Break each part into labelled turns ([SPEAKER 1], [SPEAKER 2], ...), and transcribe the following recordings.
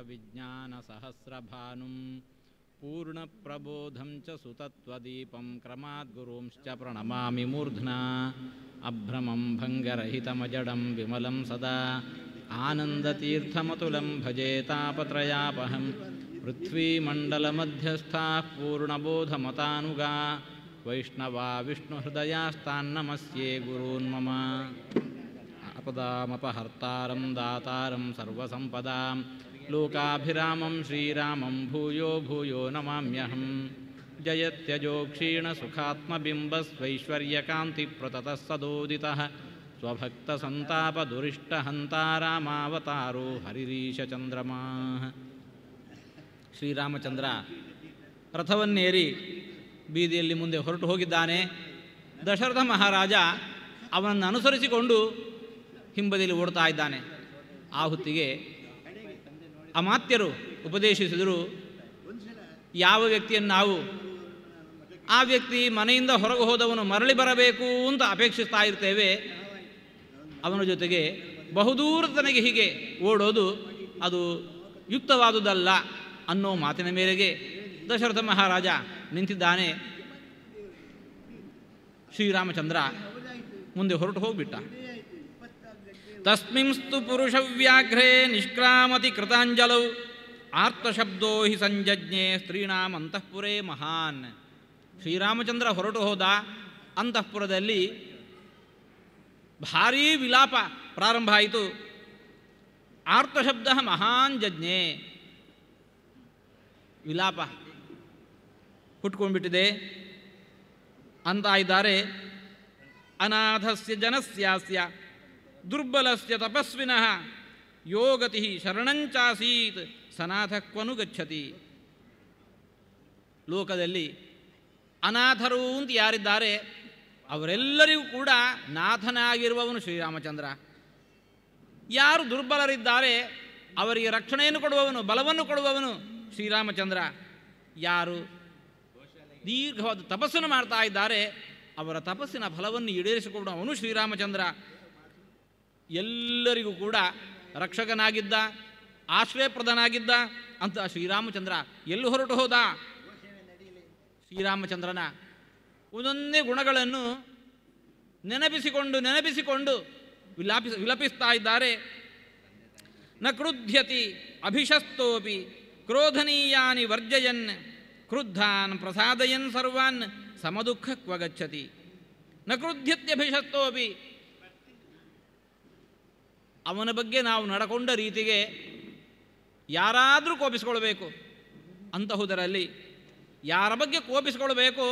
[SPEAKER 1] विज्ञानसहस्रभानुं पूर्णप्रबोधं च सुतत्वदीपं क्रमाद्गुरूंश्च प्रणमामि मूर्ध्ना अभ्रमं भङ्गरहितमजडं विमलं सदा आनन्दतीर्थमतुलं भजे तापत्रयापहं पृथ्वीमण्डलमध्यस्थाः पूर्णबोधमतानुगा वैष्णवा विष्णुहृदयास्तान्नमस्ये गुरून् मम आपदामपहर्तारं दातारं सर्वसम्पदां लोकाभिरामं श्रीरामं भूयो भूयो नमाम्यहं जयत्यजो क्षीणसुखात्मबिम्बस्वैश्वर्यकान्तिप्रततः सदोदितः स्वभक्तसन्तापदुरिष्टहन्तारामावतारो हरिरीशचन्द्रमा ಶ್ರೀರಾಮಚಂದ್ರ ರಥವನ್ನೇರಿ ಬೀದಿಯಲ್ಲಿ ಮುಂದೆ ಹೊರಟು ಹೋಗಿದ್ದಾನೆ. ದಶರಥ ಮಹಾರಾಜ ಅವನನ್ನು ಅನುಸರಿಸಿಕೊಂಡು ಹಿಂಬದಿಯಲ್ಲಿ ಓಡ್ತಾ ಇದ್ದಾನೆ. ಆ ಹೊತ್ತಿಗೆ ಅಮಾತ್ಯರು ಉಪದೇಶಿಸಿದರು, ಯಾವ ವ್ಯಕ್ತಿಯನ್ನು ನಾವು ಆ ವ್ಯಕ್ತಿ ಮನೆಯಿಂದ ಹೊರಗೆ ಹೋದವನು ಮರಳಿ ಬರಬೇಕು ಅಂತ ಅಪೇಕ್ಷಿಸ್ತಾ ಇರ್ತೇವೆ, ಅವನ ಜೊತೆಗೆ ಬಹುದೂರ ತನಗೆ ಹೀಗೆ ಓಡೋದು ಅದು ಯುಕ್ತವಾದುದಲ್ಲ ಅನ್ನೋ ಮಾತಿನ ಮೇರೆಗೆ ದಶರಥ ಮಹಾರಾಜ ನಿಂತಿದ್ದಾನೆ. ಶ್ರೀರಾಮಚಂದ್ರ ಮುಂದೆ ಹೊರಟು ಹೋಗ್ಬಿಟ್ಟ. ತಸ್ಮಿಂಸ್ತು ಪುರುಷವ್ಯಾಘ್ರೇ ನಿಷ್ಕ್ರಾಮತಿ ಕೃತಾಂಜಲೌ ಆರ್ತಶಬ್ದೋ ಹಿ ಸಂಜಜ್ಞೆ ಸ್ತ್ರೀಣಾಂ ಅಂತಃಪುರೇ ಮಹಾನ್. ಶ್ರೀರಾಮಚಂದ್ರ ಹೊರಟು ಹೋದ. ಅಂತಃಪುರದಲ್ಲಿ ಭಾರೀ ವಿಲಾಪ ಪ್ರಾರಂಭ ಆಯಿತು. ಆರ್ತಶಬ್ದ ಮಹಾನ್ ಜಜ್ಞೆ, ವಿಲಾಪ ಹುಟ್ಕೊಂಡ್ಬಿಟ್ಟಿದೆ ಅಂತ ಇದ್ದಾರೆ. ಅನಾಥಸ್ಯ ಜನಸ್ಯಾಸ್ಯ ದುರ್ಬಲಸ್ಯ ತಪಸ್ವಿನಃ ಯೋಗತಿ ಶರಣಂಚಾಸೀತ್ ಸನಾಥ ಕ್ವನು ಗಚ್ಚತಿ. ಲೋಕದಲ್ಲಿ ಅನಾಥರು ಅಂತ ಯಾರಿದ್ದಾರೆ ಅವರೆಲ್ಲರಿಗೂ ಕೂಡ ನಾಥನಾಗಿರುವವನು ಶ್ರೀರಾಮಚಂದ್ರ. ಯಾರು ದುರ್ಬಲರಿದ್ದಾರೆ ಅವರಿಗೆ ರಕ್ಷಣೆಯನ್ನು ಕೊಡುವವನು, ಬಲವನ್ನು ಕೊಡುವವನು ಶ್ರೀರಾಮಚಂದ್ರ. ಯಾರು ದೀರ್ಘವಾದ ತಪಸ್ಸನ್ನು ಮಾಡ್ತಾ ಇದ್ದಾರೆ ಅವರ ತಪಸ್ಸಿನ ಫಲವನ್ನು ಈಡೇರಿಸಿಕೊಡುವವನು ಶ್ರೀರಾಮಚಂದ್ರ. ಎಲ್ಲರಿಗೂ ಕೂಡ ರಕ್ಷಕನಾಗಿದ್ದ, ಆಶ್ರಯಪ್ರದನಾಗಿದ್ದ ಅಂತ ಶ್ರೀರಾಮಚಂದ್ರ ಎಲ್ಲಿ ಹೊರಟು ಹೋದ? ಶ್ರೀರಾಮಚಂದ್ರನ ಒಂದೊಂದೇ ಗುಣಗಳನ್ನು ನೆನಪಿಸಿಕೊಂಡು ವಿಲಪಿಸ್ತಾ ಇದ್ದಾರೆ. ನ ಕ್ರುಧ್ಯತಿ ಅಭಿಶಸ್ತೋಪಿ ಕ್ರೋಧನೀಯಾನಿ ವರ್ಜಯನ್ ಕ್ರುದ್ಧಾನ್ ಪ್ರಸಾದಯನ್ ಸರ್ವಾನ್ ಸಮದುಃಖ ಕ್ವ ಗಚ್ಚತಿ. ನ ಕ್ರುಧ್ಯತ್ಯಭಿಶಸ್ತೋಪಿ, ಅವನ ಬಗ್ಗೆ ನಾವು ನಡಕೊಂಡ ರೀತಿಗೆ ಯಾರಾದರೂ ಕೋಪಿಸಿಕೊಳ್ಬೇಕು. ಅಂತಹುದರಲ್ಲಿ ಯಾರ ಬಗ್ಗೆ ಕೋಪಿಸಿಕೊಳ್ಬೇಕು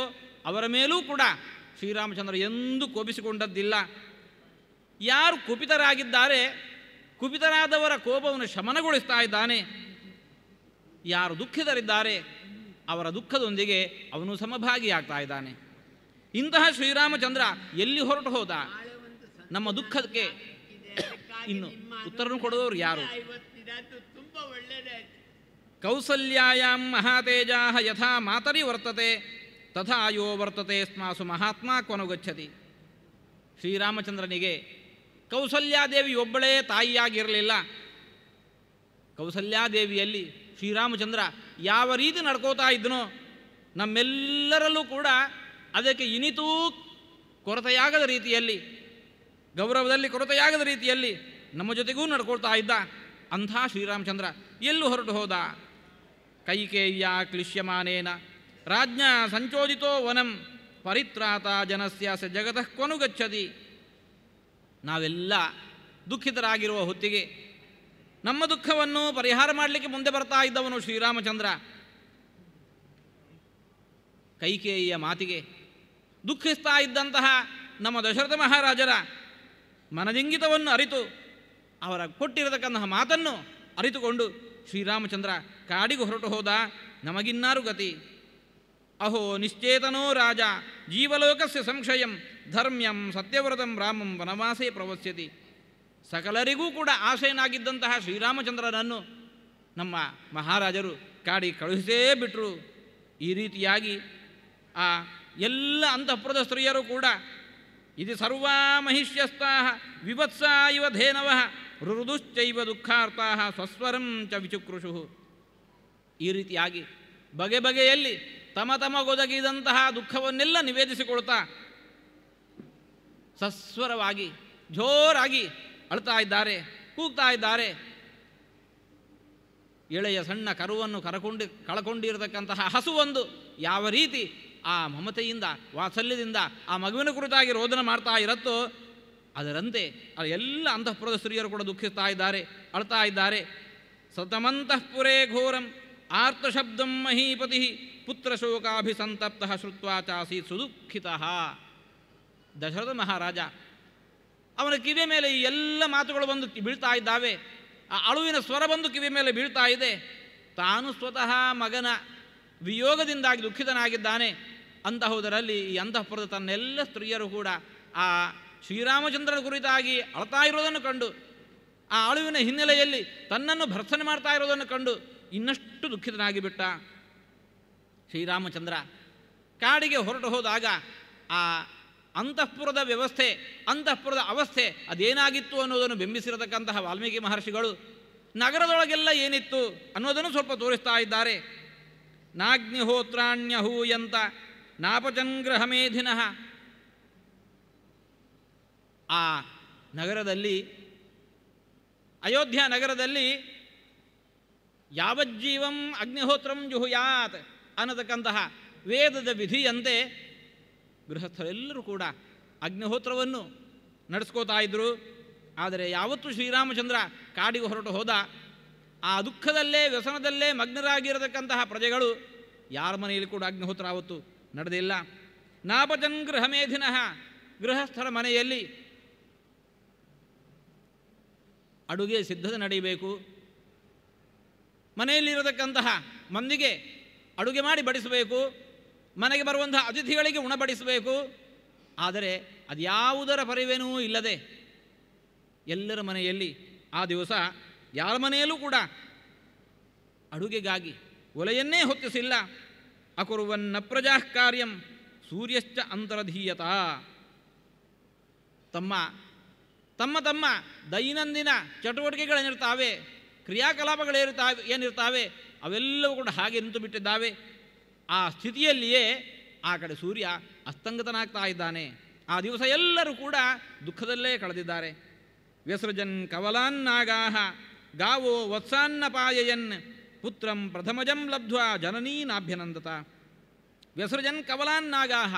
[SPEAKER 1] ಅವರ ಮೇಲೂ ಕೂಡ ಶ್ರೀರಾಮಚಂದ್ರ ಎಂದೂ ಕೋಪಿಸಿಕೊಂಡದ್ದಿಲ್ಲ. ಯಾರು ಕುಪಿತರಾಗಿದ್ದಾರೆ ಕುಪಿತರಾದವರ ಕೋಪವನ್ನು ಶಮನಗೊಳಿಸ್ತಾ ಇದ್ದಾನೆ. ಯಾರು ದುಃಖಿತರಿದ್ದಾರೆ ಅವರ ದುಃಖದೊಂದಿಗೆ ಅವನು ಸಮಭಾಗಿಯಾಗ್ತಾ ಇದ್ದಾನೆ. ಇಂತಹ ಶ್ರೀರಾಮಚಂದ್ರ ಎಲ್ಲಿ ಹೊರಟು ಹೋದ? ನಮ್ಮ ದುಃಖಕ್ಕೆ ಇನ್ನು ಉತ್ತರವನ್ನು ಕೊಡುವವರು ಯಾರು? ಕೌಸಲ್ಯಾಯಾಂ ಮಹಾತೇಜಾಃ ಯಥಾ ಮಾತರಿ ವರ್ತತೆ ತಥಾ ಯೋ ವರ್ತತೆ ಸ್ಮಾಸು ಮಹಾತ್ಮ ಕ್ವನು ಗಚ್ಚತಿ. ಶ್ರೀರಾಮಚಂದ್ರನಿಗೆ ಕೌಸಲ್ಯಾದೇವಿ ಒಬ್ಬಳೇ ತಾಯಿಯಾಗಿರಲಿಲ್ಲ. ಕೌಸಲ್ಯಾದೇವಿಯಲ್ಲಿ ಶ್ರೀರಾಮಚಂದ್ರ ಯಾವ ರೀತಿ ನಡ್ಕೋತಾ ಇದ್ದನೋ ನಮ್ಮೆಲ್ಲರಲ್ಲೂ ಕೂಡ ಅದಕ್ಕೆ ಇನಿತೂ ಕೊರತೆಯಾಗದ ರೀತಿಯಲ್ಲಿ, ಗೌರವದಲ್ಲಿ ಕೊರತೆಯಾಗದ ರೀತಿಯಲ್ಲಿ ನಮ್ಮ ಜೊತೆಗೂ ನಡ್ಕೊಳ್ತಾ ಇದ್ದ. ಅಂಥ ಶ್ರೀರಾಮಚಂದ್ರ ಎಲ್ಲೂ ಹೊರಟು ಹೋದ? ಕೈಕೇಯ್ಯ ಕ್ಲಿಶ್ಯಮಾನೇನ ರಾಜ್ಞಾ ಸಂಚೋದಿತೋ ವನಂ ಪರಿತ್ರಾತ ಜನಸ್ಯ ಸ ಜಗತಃ ಕ್ವನು ಗಚ್ಚತಿ. ನಾವೆಲ್ಲ ದುಃಖಿತರಾಗಿರುವ ಹೊತ್ತಿಗೆ ನಮ್ಮ ದುಃಖವನ್ನು ಪರಿಹಾರ ಮಾಡಲಿಕ್ಕೆ ಮುಂದೆ ಬರ್ತಾ ಇದ್ದವನು ಶ್ರೀರಾಮಚಂದ್ರ. ಕೈಕೇಯಿಯ ಮಾತಿಗೆ ದುಃಖಿಸ್ತಾ ಇದ್ದಂತಹ ನಮ್ಮ ದಶರಥ ಮಹಾರಾಜರ ಮನದಿಂಗಿತವನ್ನು ಅರಿತು ಅವರ ಕೊಟ್ಟಿರತಕ್ಕಂತಹ ಮಾತನ್ನು ಅರಿತುಕೊಂಡು ಶ್ರೀರಾಮಚಂದ್ರ ಕಾಡಿಗೆ ಹೊರಟು ಹೋದ. ನಮಗಿನ್ನಾರು ಗತಿ. ಅಹೋ ನಿಶ್ಚೇತನೋ ರಾಜ ಜೀವಲೋಕಸ್ಯ ಸಂಶಯಂ ಧರ್ಮ್ಯಂ ಸತ್ಯವ್ರತಂ ರಾಮಂ ವನವಾಸೇ ಪ್ರವಸ್ಯತಿ. ಸಕಲರಿಗೂ ಕೂಡ ಆಶಯನಾಗಿದ್ದಂತಹ ಶ್ರೀರಾಮಚಂದ್ರನನ್ನು ನಮ್ಮ ಮಹಾರಾಜರು ಕಾಡಿಗೆ ಕಳುಹಿಸೇ ಬಿಟ್ಟರು. ಈ ರೀತಿಯಾಗಿ ಆ ಎಲ್ಲ ಅಂತಃಪುರದ ಸ್ತ್ರೀಯರು ಕೂಡ ಇದು ಸರ್ವಾ ಮಹಿಷ್ಯಸ್ತಾ ವಿವತ್ಸ ಇವ ಧೇನವ ರುರುದುಶ್ಚೈವ ದುಃಖಾರ್ಥಾ ಸ್ವಸ್ವರಂ ಚ ವಿಚುಕ್ರುಷು. ಈ ರೀತಿಯಾಗಿ ಬಗೆ ಬಗೆಯಲ್ಲಿ ತಮಗೊದಗಿದಂತಹ ದುಃಖವನ್ನೆಲ್ಲ ನಿವೇದಿಸಿಕೊಳ್ತಾ ಸಸ್ವರವಾಗಿ ಜೋರಾಗಿ ಅಳ್ತಾ ಇದ್ದಾರೆ, ಕೂಗ್ತಾ ಇದ್ದಾರೆ. ಎಳೆಯ ಸಣ್ಣ ಕರುವನ್ನು ಕಳಕೊಂಡಿರತಕ್ಕಂತಹ ಹಸುವೊಂದು ಯಾವ ರೀತಿ ಆ ಮಮತೆಯಿಂದ ವಾತ್ಸಲ್ಯದಿಂದ ಆ ಮಗುವಿನ ಕುರಿತಾಗಿ ರೋದನ ಮಾಡ್ತಾ ಇರತ್ತೋ ಅದರಂತೆ ಎಲ್ಲ ಅಂತಃಪುರದ ಸ್ತ್ರೀಯರು ಕೂಡ ದುಃಖಿಸ್ತಾ ಇದ್ದಾರೆ, ಅಳ್ತಾ ಇದ್ದಾರೆ. ಸತಮಂತಃಪುರೇ ಘೋರಂ ಆರ್ತಶಬ್ದಂ ಮಹೀಪತಿ ಪುತ್ರಶೋಕಾಭಿಸಂತಪ್ತ ಶ್ರುತ್ವಾ ಚಾಸೀತ್ ಸುದುಃಖಿತಃ. ದಶರಥ ಮಹಾರಾಜ ಅವನ ಕಿವಿಯ ಮೇಲೆ ಈ ಎಲ್ಲ ಮಾತುಗಳು ಬಂದು ಬೀಳ್ತಾ ಇದ್ದಾವೆ. ಆ ಅಳುವಿನ ಸ್ವರ ಬಂದು ಕಿವಿಯ ಮೇಲೆ ಬೀಳ್ತಾ ಇದೆ. ತಾನು ಸ್ವತಃ ಮಗನ ವಿಯೋಗದಿಂದಾಗಿ ದುಃಖಿತನಾಗಿದ್ದಾನೆ. ಅಂತಹುದರಲ್ಲಿ ಈ ಅಂತಃಪುರದ ತನ್ನೆಲ್ಲ ಸ್ತ್ರೀಯರು ಕೂಡ ಆ ಶ್ರೀರಾಮಚಂದ್ರನ ಕುರಿತಾಗಿ ಅಳ್ತಾ ಇರೋದನ್ನು ಕಂಡು, ಆ ಅಳುವಿನ ಹಿನ್ನೆಲೆಯಲ್ಲಿ ತನ್ನನ್ನು ಭರ್ತ್ಸನೆ ಮಾಡ್ತಾ ಇರೋದನ್ನು ಕಂಡು ಇನ್ನಷ್ಟು ದುಃಖಿತನಾಗಿ ಬಿಟ್ಟ. ಶ್ರೀರಾಮಚಂದ್ರ ಕಾಡಿಗೆ ಹೊರಟು ಹೋದಾಗ ಆ ಅಂತಃಪುರದ ವ್ಯವಸ್ಥೆ, ಅಂತಃಪುರದ ಅವಸ್ಥೆ ಅದೇನಾಗಿತ್ತು ಅನ್ನೋದನ್ನು ಬಿಂಬಿಸಿರತಕ್ಕಂತಹ ವಾಲ್ಮೀಕಿ ಮಹರ್ಷಿಗಳು ನಗರದೊಳಗೆಲ್ಲ ಏನಿತ್ತು ಅನ್ನೋದನ್ನು ಸ್ವಲ್ಪ ತೋರಿಸ್ತಾ ಇದ್ದಾರೆ. ನಾಗ್ನಿಹೋತ್ರಾಣ್ಯಹೂಯಂತ ನಾಪಚಂಗ್ರಹಮೇಧಿನಃ. ಆ ನಗರದಲ್ಲಿ, ಅಯೋಧ್ಯ ನಗರದಲ್ಲಿ ಯಾವಜ್ಜೀವಂ ಅಗ್ನಿಹೋತ್ರಂ ಜುಹುಯಾತ್ ಅನ್ನತಕ್ಕಂತಹ ವೇದದ ವಿಧಿಯಂತೆ ಗೃಹಸ್ಥರೆಲ್ಲರೂ ಕೂಡ ಅಗ್ನಿಹೋತ್ರವನ್ನು ನಡೆಸ್ಕೋತಾ ಇದ್ದರು. ಆದರೆ ಯಾವತ್ತೂ ಶ್ರೀರಾಮಚಂದ್ರ ಕಾಡಿಗೆ ಹೊರಟು ಹೋದ, ಆ ದುಃಖದಲ್ಲೇ ವ್ಯಸನದಲ್ಲೇ ಮಗ್ನರಾಗಿರತಕ್ಕಂತಹ ಪ್ರಜೆಗಳು ಯಾರ ಮನೆಯಲ್ಲಿ ಕೂಡ ಅಗ್ನಿಹೋತ್ರ ಆವತ್ತು ನಡೆದಿಲ್ಲ. ನಾಪಚನ್ ಗೃಹಮೇಧಿನಃ. ಗೃಹಸ್ಥರ ಮನೆಯಲ್ಲಿ ಅಡುಗೆ ಸಿದ್ಧತೆ ನಡೆಯಬೇಕು. ಮನೆಯಲ್ಲಿರತಕ್ಕಂತಹ ಮಂದಿಗೆ ಅಡುಗೆ ಮಾಡಿ ಬಡಿಸಬೇಕು. ಮನೆಗೆ ಬರುವಂತಹ ಅತಿಥಿಗಳಿಗೆ ಉಣಬಡಿಸಬೇಕು. ಆದರೆ ಅದ್ಯಾವುದರ ಪರಿವೇನೂ ಇಲ್ಲದೆ ಎಲ್ಲರ ಮನೆಯಲ್ಲಿ ಆ ದಿವಸ ಯಾರ ಮನೆಯಲ್ಲೂ ಕೂಡ ಅಡುಗೆಗಾಗಿ ಒಲೆಯನ್ನೇ ಹೊತ್ತಿಸಿಲ್ಲ. ಅಕುರ್ವನ್ನ ಪ್ರಜಾ ಕಾರ್ಯಂ ಸೂರ್ಯಶ್ಚ ಅಂತರಧೀಯತ. ತಮ್ಮ ದೈನಂದಿನ ಚಟುವಟಿಕೆಗಳೇನಿರ್ತಾವೆ, ಏನಿರ್ತಾವೆ ಅವೆಲ್ಲವೂ ಕೂಡ ಹಾಗೆ ನಿಂತು ಬಿಟ್ಟಿದ್ದಾವೆ. ಆ ಸ್ಥಿತಿಯಲ್ಲಿಯೇ ಆ ಕಡೆ ಸೂರ್ಯ ಅಸ್ತಂಗತನಾಗ್ತಾ ಇದ್ದಾನೆ. ಆ ದಿವಸ ಎಲ್ಲರೂ ಕೂಡ ದುಃಖದಲ್ಲೇ ಕಳೆದಿದ್ದಾರೆ. ವ್ಯಸೃಜನ್ ಕವಲಾನ್ನಾಗಾಹ ಗಾವೋ ವತ್ಸಾನ್ನಪಾಯಯನ್ ಪುತ್ರಂ ಪ್ರಥಮಜಂ ಲಬ್ಧ್ವಾ ಜನನೀನಾಭ್ಯನಂದತ. ವ್ಯಸೃಜನ್ ಕವಲಾನ್ನಾಗಾಹ.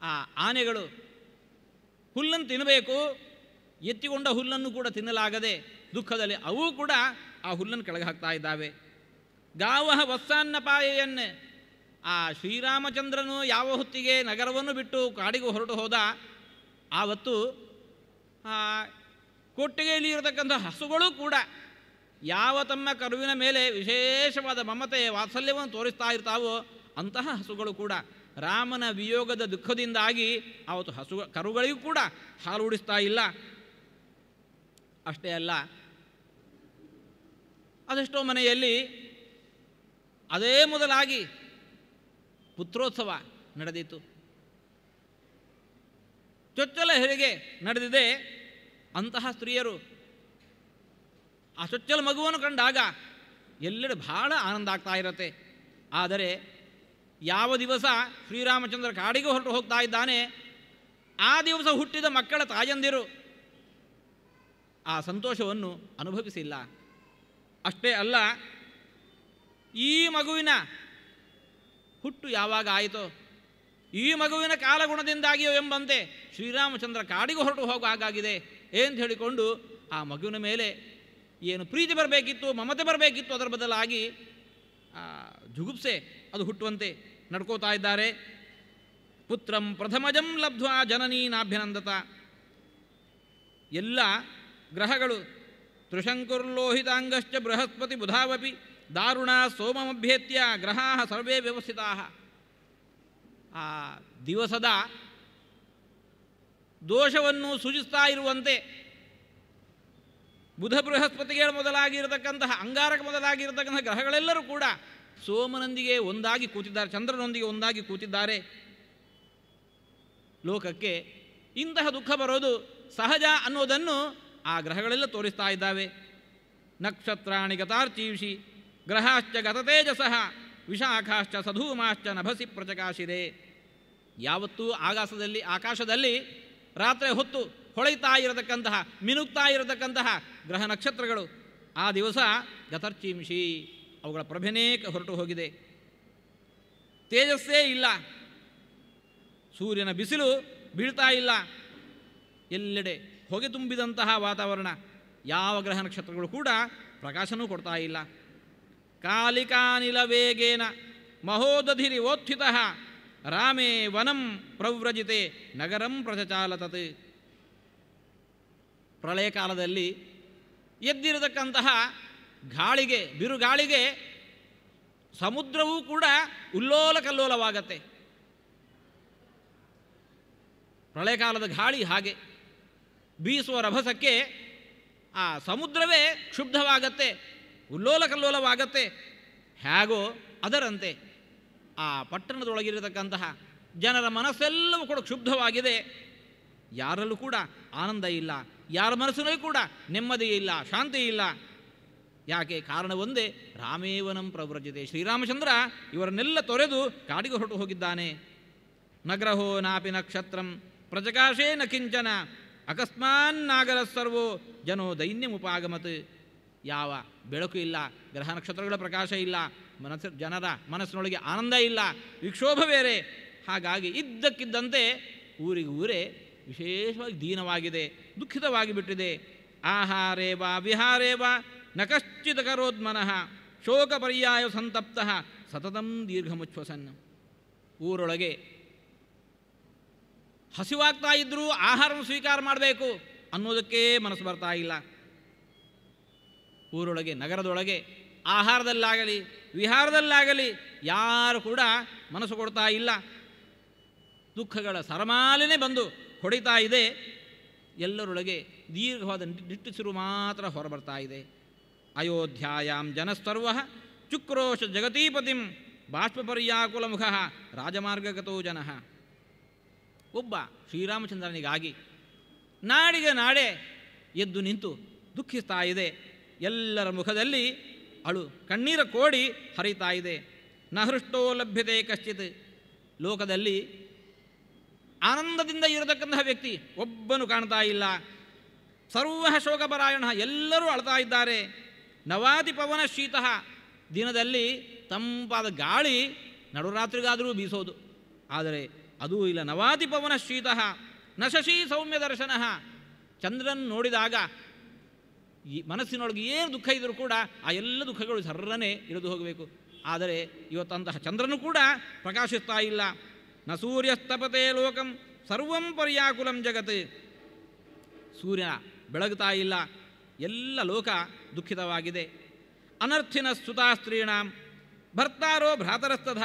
[SPEAKER 1] ಆ ಆನೆಗಳು ಹುಲ್ಲನ್ನು ತಿನ್ನಬೇಕು, ಎತ್ತಿಕೊಂಡ ಹುಲ್ಲನ್ನು ಕೂಡ ತಿನ್ನಲಾಗದೆ ದುಃಖದಲ್ಲಿ ಅವು ಕೂಡ ಆ ಹುಲ್ಲನ್ನು ಕೆಳಗೆ ಹಾಕ್ತಾ ಇದ್ದಾವೆ. ಗಾವಹ ವತ್ಸಾನ್ನಪಾಯಯನ್. ಆ ಶ್ರೀರಾಮಚಂದ್ರನು ಯಾವ ಹೊತ್ತಿಗೆ ನಗರವನ್ನು ಬಿಟ್ಟು ಕಾಡಿಗೆ ಹೊರಟು ಹೋದ ಆವತ್ತು ಕೊಟ್ಟಿಗೆಯಲ್ಲಿ ಇರತಕ್ಕಂಥ ಹಸುಗಳು ಕೂಡ ಯಾವ ತಮ್ಮ ಕರುವಿನ ಮೇಲೆ ವಿಶೇಷವಾದ ಮಮತೆ ವಾತ್ಸಲ್ಯವನ್ನು ತೋರಿಸ್ತಾ ಇರ್ತಾವೋ ಅಂತಹ ಹಸುಗಳು ಕೂಡ ರಾಮನ ವಿಯೋಗದ ದುಃಖದಿಂದಾಗಿ ಆವತ್ತು ಕರುಗಳಿಗೂ ಕೂಡ ಹಾಲು ಉಡಿಸ್ತಾ ಇಲ್ಲ. ಅಷ್ಟೇ ಅಲ್ಲ, ಅದೆಷ್ಟೋ ಮನೆಯಲ್ಲಿ ಅದೇ ಮೊದಲಾಗಿ ಪುತ್ರೋತ್ಸವ ನಡೆದಿತ್ತು. ಚೊಚ್ಚಲ ಹೆರಿಗೆ ನಡೆದಿದೆ. ಅಂತಹ ಸ್ತ್ರೀಯರು ಆ ಚೊಚ್ಚಲ ಮಗುವನ್ನು ಕಂಡಾಗ ಎಲ್ಲೆಡೆ ಬಹಳ ಆನಂದ ಆಗ್ತಾ ಇರತ್ತೆ. ಆದರೆ ಯಾವ ದಿವಸ ಶ್ರೀರಾಮಚಂದ್ರ ಕಾಡಿಗೆ ಹೊರಟು ಹೋಗ್ತಾ ಇದ್ದಾನೆ ಆ ದಿವಸ ಹುಟ್ಟಿದ ಮಕ್ಕಳ ತಾಯಂದಿರು ಆ ಸಂತೋಷವನ್ನು ಅನುಭವಿಸಿಲ್ಲ. ಅಷ್ಟೇ ಅಲ್ಲ, ಈ ಮಗುವಿನ ಹುಟ್ಟು ಯಾವಾಗ ಆಯಿತೋ, ಈ ಮಗುವಿನ ಕಾಲಗುಣದಿಂದಾಗಿಯೋ ಎಂಬಂತೆ ಶ್ರೀರಾಮಚಂದ್ರ ಕಾಡಿಗೆ ಹೊರಟು ಹೋಗೋ ಹಾಗಾಗಿದೆ ಅಂತ ಹೇಳಿಕೊಂಡು ಆ ಮಗುವಿನ ಮೇಲೆ ಏನು ಪ್ರೀತಿ ಬರಬೇಕಿತ್ತು, ಮಮತೆ ಬರಬೇಕಿತ್ತು, ಅದರ ಬದಲಾಗಿ ಜುಗುಪ್ಸೆ ಅದು ಹುಟ್ಟುವಂತೆ ನಡ್ಕೋತಾ ಇದ್ದಾರೆ. ಪುತ್ರಂ ಪ್ರಥಮಜಂ ಲಬ್ಧ್ವಾ ಜನನೀನಾಭ್ಯನಂದತ. ಎಲ್ಲ ಗ್ರಹಗಳು ತ್ರಿಶಂಕುರ್ಲೋಹಿತಾಂಗಶ್ಚ ಬೃಹಸ್ಪತಿ ಬುಧಾವಪಿ ದಾರುಣ ಸೋಮಮಭ್ಯೇತ್ಯ ಗ್ರಹಾ ಸರ್ವೇ ವ್ಯವಸ್ಥಿತಾ. ಆ ದಿವಸದ ದೋಷವನ್ನು ಸೂಚಿಸ್ತಾ ಇರುವಂತೆ ಬುಧ ಬೃಹಸ್ಪತಿಗೆ ಮೊದಲಾಗಿರತಕ್ಕಂತಹ ಅಂಗಾರಕ ಮೊದಲಾಗಿರತಕ್ಕಂತಹ ಗ್ರಹಗಳೆಲ್ಲರೂ ಕೂಡ ಸೋಮನೊಂದಿಗೆ ಒಂದಾಗಿ ಕೂತಿದ್ದಾರೆ, ಚಂದ್ರನೊಂದಿಗೆ ಒಂದಾಗಿ ಕೂತಿದ್ದಾರೆ. ಲೋಕಕ್ಕೆ ಇಂತಹ ದುಃಖ ಬರೋದು ಸಹಜ ಅನ್ನೋದನ್ನು ಆ ಗ್ರಹಗಳೆಲ್ಲ ತೋರಿಸ್ತಾ ಇದ್ದಾವೆ. ನಕ್ಷತ್ರಾಣಿ ಗತಾರ್ಚೀವಿಷಿ ಗ್ರಹಾಶ್ಚ ಗತತೇಜಸಃ ವಿಶಾಖಾಶ್ಚ ಸಧೂಮಾಶ್ಚ ನಭಸಿ ಪ್ರಚಕಾಶಿರೆ. ಯಾವತ್ತೂ ಆಕಾಶದಲ್ಲಿ ರಾತ್ರಿ ಹೊತ್ತು ಹೊಳೆಯುತ್ತಾ ಇರತಕ್ಕಂತಹ ಮಿನುಗ್ತಾ ಇರತಕ್ಕಂತಹ ಗ್ರಹ ನಕ್ಷತ್ರಗಳು ಆ ದಿವಸ ಗತರ್ಚೀಂಷಿ ಅವುಗಳ ಪ್ರಭೆನೇ ಹೊರಟು ಹೋಗಿದೆ. ತೇಜಸ್ಸೇ ಇಲ್ಲ, ಸೂರ್ಯನ ಬಿಸಿಲು ಬೀಳ್ತಾ ಇಲ್ಲ, ಎಲ್ಲೆಡೆ ಹೊಗೆ ತುಂಬಿದಂತಹ ವಾತಾವರಣ. ಯಾವ ಗ್ರಹ ನಕ್ಷತ್ರಗಳು ಕೂಡ ಪ್ರಕಾಶನೂ ಕೊಡ್ತಾ ಇಲ್ಲ. ಕಾಲಿಕಾನಿಲ ವೇಗೇನ ಮಹೋದಧಿರಿ ಓತ್ಥಿತಃ ರಾಮೇ ವನಂ ಪ್ರವ್ರಜಿತೆ ನಗರಂ ಪ್ರಚಚಾಲತತ್. ಪ್ರಳಯ ಕಾಲದಲ್ಲಿ ಎದ್ದಿರತಕ್ಕಂತಹ ಗಾಳಿಗೆ, ಬಿರುಗಾಳಿಗೆ ಸಮುದ್ರವೂ ಕೂಡ ಉಲ್ಲೋಲ ಕಲ್ಲೋಲವಾಗತ್ತೆ. ಪ್ರಳಯ ಕಾಲದ ಗಾಳಿ ಹಾಗೆ ಬೀಸುವ ರಭಸಕ್ಕೆ ಆ ಸಮುದ್ರವೇ ಕ್ಷುಬ್ಧವಾಗತ್ತೆ, ಉಲ್ಲೋಲ ಕಲ್ಲೋಲವಾಗತ್ತೆ. ಹೇಗೋ ಅದರಂತೆ ಆ ಪಟ್ಟಣದೊಳಗಿರತಕ್ಕಂತಹ ಜನರ ಮನಸ್ಸೆಲ್ಲವೂ ಕೂಡ ಕ್ಷುಬ್ಧವಾಗಿದೆ. ಯಾರಲ್ಲೂ ಕೂಡ ಆನಂದ ಇಲ್ಲ, ಯಾರ ಮನಸ್ಸಿನಲ್ಲೂ ಕೂಡ ನೆಮ್ಮದಿ ಇಲ್ಲ, ಶಾಂತಿ ಇಲ್ಲ. ಯಾಕೆ? ಕಾರಣ ಒಂದೇ, ರಾಮೇವನಂ ಪ್ರವ್ರಜಿತೆ. ಶ್ರೀರಾಮಚಂದ್ರ ಇವರನ್ನೆಲ್ಲ ತೊರೆದು ಕಾಡಿಗೆ ಹೊರಟು ಹೋಗಿದ್ದಾನೆ. ನಗ್ರಹೋ ನಾಪಿ ನಕ್ಷತ್ರಂ ಪ್ರಜಕಾಶೇ ನ ಕಿಂಚನ ಅಕಸ್ಮಾನ್ನಾಗರ ಸರ್ವೋ ಜನೋ ದೈನ್ಯಮುಪಾಗಮತ್. ಯಾವ ಬೆಳಕು ಇಲ್ಲ, ಗ್ರಹ ನಕ್ಷತ್ರಗಳ ಪ್ರಕಾಶ ಇಲ್ಲ, ಜನರ ಮನಸ್ಸಿನೊಳಗೆ ಆನಂದ ಇಲ್ಲ, ವಿಕ್ಷೋಭ ಬೇರೆ. ಹಾಗಾಗಿ ಇದ್ದಕ್ಕಿದ್ದಂತೆ ಊರೇ ವಿಶೇಷವಾಗಿ ದೀನವಾಗಿದೆ, ದುಃಖಿತವಾಗಿ ಬಿಟ್ಟಿದೆ. ಆಹಾರೇ ವಾ ವಿಹಾರೇ ವಾ ನ ಕಶ್ಚಿತ್ ಕರೋದ್ಮನಃ ಶೋಕ ಪರ್ಯಾಯ ಸಂತಪ್ತಃ ಸತತಂ ದೀರ್ಘಮುಚ್ಛ್ವಸನ್. ಊರೊಳಗೆ ಹಸಿವಾಗ್ತಾ ಇದ್ದರೂ ಆಹಾರವನ್ನು ಸ್ವೀಕಾರ ಮಾಡಬೇಕು ಅನ್ನೋದಕ್ಕೆ ಮನಸ್ಸು ಬರ್ತಾ ಇಲ್ಲ. ಊರೊಳಗೆ, ನಗರದೊಳಗೆ ಆಹಾರದಲ್ಲಾಗಲಿ ವಿಹಾರದಲ್ಲಾಗಲಿ ಯಾರು ಕೂಡ ಮನಸ್ಸು ಕೊಡ್ತಾ ಇಲ್ಲ. ದುಃಖಗಳ ಸರಮಾಲೆನೇ ಬಂದು ಹೊಡಿತಾ ಇದೆ. ಎಲ್ಲರೊಳಗೆ ದೀರ್ಘವಾದ ನಿಟ್ಟುಸಿರು ಮಾತ್ರ ಹೊರಬರ್ತಾ ಇದೆ. ಅಯೋಧ್ಯಾಯಾಂ ಜನಸ್ತರ್ವ ಚುಕ್ರೋಶ ಜಗತೀಪತಿಂ ಬಾಷ್ಪಪರ್ಯಾಕುಲ ಮುಖ ರಾಜಮಾರ್ಗಗತೋ ಜನಃ. ಒಬ್ಬ ಶ್ರೀರಾಮಚಂದ್ರನಿಗಾಗಿ ನಾಡಿಗೆ ನಾಡೆ ಎದ್ದು ನಿಂತು ದುಃಖಿಸ್ತಾ ಇದೆ. ಎಲ್ಲರ ಮುಖದಲ್ಲಿ ಕಣ್ಣೀರ ಕೋಡಿ ಹರಿತಾ ಇದೆ. ನಹೃಷ್ಟೋ ಲಭ್ಯತೆ ಕಶ್ಚಿತ್. ಲೋಕದಲ್ಲಿ ಆನಂದದಿಂದ ಇರತಕ್ಕಂತಹ ವ್ಯಕ್ತಿ ಒಬ್ಬನು ಕಾಣ್ತಾ ಇಲ್ಲ. ಸರ್ವ ಶೋಕಪರಾಯಣ, ಎಲ್ಲರೂ ಅಳ್ತಾ ಇದ್ದಾರೆ. ನವಾತಿ ಪವನ ಶೀತ. ದಿನದಲ್ಲಿ ತಂಪಾದ ಗಾಳಿ ನಡುರಾತ್ರಿಗಾದರೂ ಬೀಸೋದು, ಆದರೆ ಅದೂ ಇಲ್ಲ. ನವಾತಿ ಪವನ ಶೀತ ನ ಶಶಿ ಸೌಮ್ಯ ದರ್ಶನ. ಚಂದ್ರನ್ ನೋಡಿದಾಗ ಈ ಮನಸ್ಸಿನೊಳಗೆ ಏನು ದುಃಖ ಇದ್ದರೂ ಕೂಡ ಆ ಎಲ್ಲ ದುಃಖಗಳು ಸರ್ರನೆ ಇಳಿದು ಹೋಗಬೇಕು. ಆದರೆ ಇವತ್ತಂತಹ ಚಂದ್ರನು ಕೂಡ ಪ್ರಕಾಶಿಸ್ತಾ ಇಲ್ಲ. ನ ಸೂರ್ಯಸ್ತಪತೆ ಲೋಕಂ ಸರ್ವಂ ಪರ್ಯಾಕುಲಂ ಜಗತ್. ಸೂರ್ಯ ಬೆಳಗುತ್ತಾ ಇಲ್ಲ, ಎಲ್ಲ ಲೋಕ ದುಃಖಿತವಾಗಿದೆ. ಅನರ್ಥಿನ ಸುತಾ ಸ್ತ್ರೀಣಾಂ ಭರ್ತಾರೋ ಭ್ರಾತರಸ್ತಧ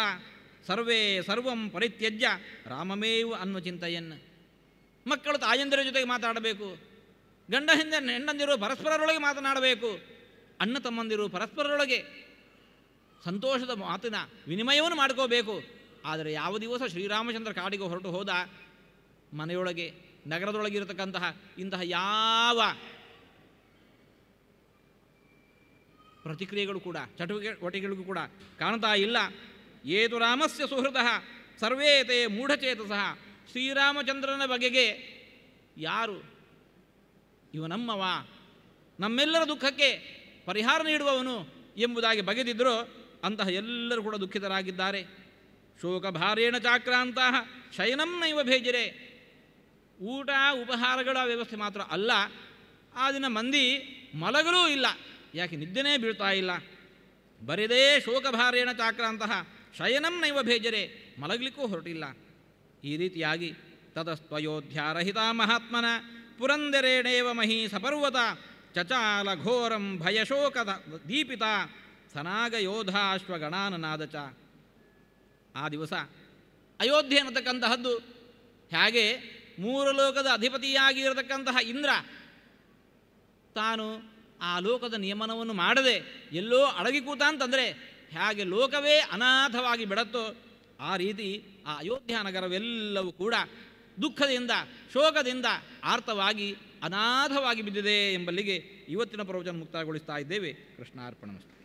[SPEAKER 1] ಸರ್ವೇ ಸರ್ವಂ ಪರಿತ್ಯಜ್ಯ ರಾಮಮೇವ ಅನ್ವಚಿಂತಯನ್. ಮಕ್ಕಳು ತಾಯಂದಿರ ಜೊತೆಗೆ ಮಾತಾಡಬೇಕು, ಗಂಡ ಹೆಂಡಂದಿರು ಪರಸ್ಪರರೊಳಗೆ ಮಾತನಾಡಬೇಕು, ಅಣ್ಣ ತಮ್ಮಂದಿರು ಪರಸ್ಪರರೊಳಗೆ ಸಂತೋಷದ ಮಾತಿನ ವಿನಿಮಯವನ್ನು ಮಾಡ್ಕೋಬೇಕು. ಆದರೆ ಯಾವ ದಿವಸ ಶ್ರೀರಾಮಚಂದ್ರ ಕಾಡಿಗೆ ಹೊರಟು ಹೋದ, ಮನೆಯೊಳಗೆ ನಗರದೊಳಗಿರತಕ್ಕಂತಹ ಇಂತಹ ಯಾವ ಪ್ರತಿಕ್ರಿಯೆಗಳು ಕೂಡ ಚಟುವಟಿಕೆಗಳಿಗೂ ಕೂಡ ಕಾಣ್ತಾ ಇಲ್ಲ. ಏತು ರಾಮಸ್ಯ ಸುಹೃತಃ ಸರ್ವೇ ತೇ ಮೂಢಚೇತಸಃ. ಶ್ರೀರಾಮಚಂದ್ರನ ಬಗೆಗೆ ಯಾರು ಇವನಮ್ಮವ, ನಮ್ಮೆಲ್ಲರ ದುಃಖಕ್ಕೆ ಪರಿಹಾರ ನೀಡುವವನು ಎಂಬುದಾಗಿ ಬಗೆದಿದ್ದರೋ ಅಂತಹ ಎಲ್ಲರೂ ಕೂಡ ದುಃಖಿತರಾಗಿದ್ದಾರೆ. ಶೋಕಭಾರೇಣ ಚಾಕ್ರಾಂತ ಶಯನಂ ನೈವ ಭೇಜಿರೆ. ಊಟ ಉಪಹಾರಗಳ ವ್ಯವಸ್ಥೆ ಮಾತ್ರ ಅಲ್ಲ, ಆ ದಿನ ಮಂದಿ ಮಲಗಲೂ ಇಲ್ಲ. ಯಾಕೆ? ನಿದ್ದೆನೇ ಬೀಳ್ತಾ ಇಲ್ಲ. ಬರಿದೇ ಶೋಕಭಾರೇಣ ಚಾಕ್ರಾಂತಹ ಶಯನಂ ನೈವ ಭೇಜರೆ, ಮಲಗಲಿಕ್ಕೂ ಹೊರಟಿಲ್ಲ. ಈ ರೀತಿಯಾಗಿ ತತಸ್ತ್ವಯೋಧ್ಯಾರಹಿತ ಮಹಾತ್ಮನ ಪುರಂದರೇಣೇವ ಮಹಿ ಸಪರ್ವತ ಚಚಾಲ ಘೋರಂ ಭಯಶೋಕದ ದೀಪಿತ ಸನಾಗ ಯೋಧಾಶ್ವಗಣಾನನಾದ ಚ. ಆ ದಿವಸ ಅಯೋಧ್ಯೆ ಅನ್ನತಕ್ಕಂತಹದ್ದು ಹೇಗೆ ಮೂರು ಲೋಕದ ಅಧಿಪತಿಯಾಗಿ ಇರತಕ್ಕಂತಹ ಇಂದ್ರ ತಾನು ಆ ಲೋಕದ ನಿಯಮನವನ್ನು ಮಾಡದೆ ಎಲ್ಲೋ ಅಡಗಿ ಕೂತ ಅಂತಂದರೆ ಹೇಗೆ ಲೋಕವೇ ಅನಾಥವಾಗಿ ಬಿಡತ್ತೋ ಆ ರೀತಿ ಆ ಅಯೋಧ್ಯ ನಗರವೆಲ್ಲವೂ ಕೂಡ ದುಃಖದಿಂದ ಶೋಕದಿಂದ ಆರ್ತವಾಗಿ ಅನಾಥವಾಗಿ ಬಿದ್ದಿದೆ ಎಂಬಲ್ಲಿಗೆ ಇವತ್ತಿನ ಪ್ರವಚನ ಮುಕ್ತಾಯಗೊಳಿಸ್ತಾ ಇದ್ದೇವೆ. ಕೃಷ್ಣಾರ್ಪಣಮಸ್ತು.